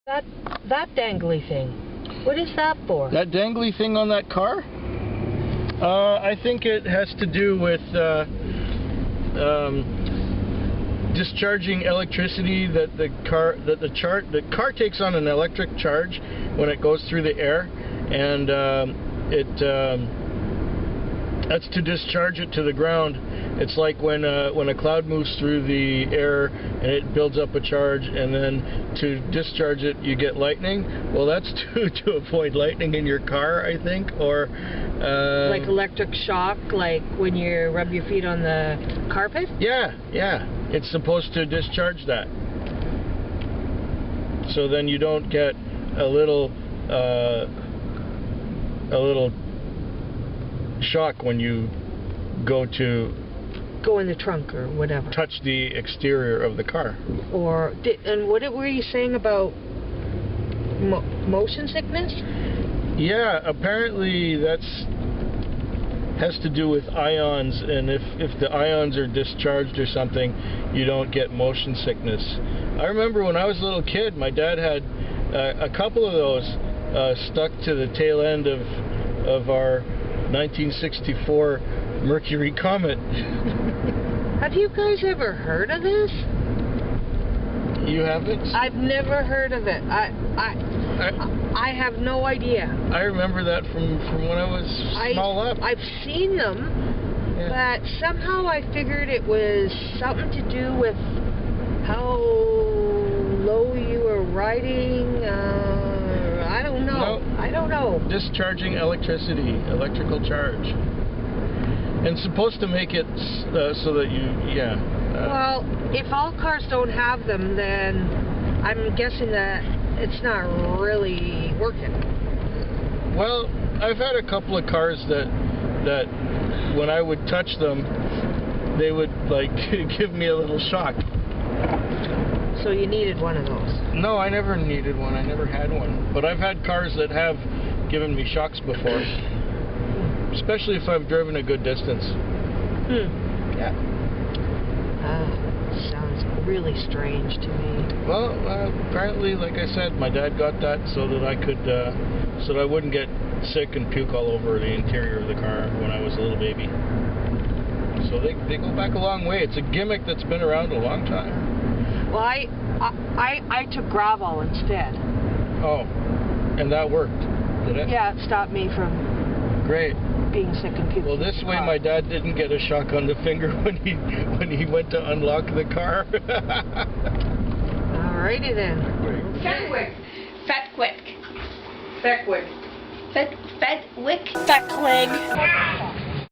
That dangly thing, what is that for? That dangly thing on that car? I think it has to do with discharging electricity that the car takes on an electric charge when it goes through the air, and that's to discharge it to the ground. It's like when a cloud moves through the air and it builds up a charge, and then to discharge it you get lightning. Well, that's to avoid lightning in your car, I think, or like electric shock, like when you rub your feet on the carpet? Yeah, it's supposed to discharge that, so then you don't get a little shock when you go in the trunk or whatever. Touch the exterior of the car. And what were you saying about motion sickness? Yeah, apparently that's has to do with ions, and if the ions are discharged or something, you don't get motion sickness. I remember when I was a little kid, my dad had a couple of those stuck to the tail end of our 1964 Mercury Comet. Have you guys ever heard of this? You haven't? I've never heard of it. I have no idea. I remember that from when I was small up. I've seen them, but somehow I figured it was something to do with how low you were riding. I don't know. No. I don't know. Discharging electrical charge. And supposed to make it so that you, well, if all cars don't have them, then I'm guessing that it's not really working. Well, I've had a couple of cars that when I would touch them, they would like give me a little shock. So you needed one of those? No, I never needed one. I never had one. But I've had cars that have given me shocks before. Especially if I've driven a good distance. Yeah. Sounds really strange to me. Well, apparently, like I said, my dad got that so that I could, so that I wouldn't get sick and puke all over the interior of the car when I was a little baby. So they go back a long way. It's a gimmick that's been around a long time. Well, I took Gravol instead. Oh, and that worked, did it? Yeah, it stopped me from being sick and puking. Well, this way my dad didn't get a shock on the finger when he went to unlock the car. Alrighty then. Fetwick. Feckwick. Fetwick.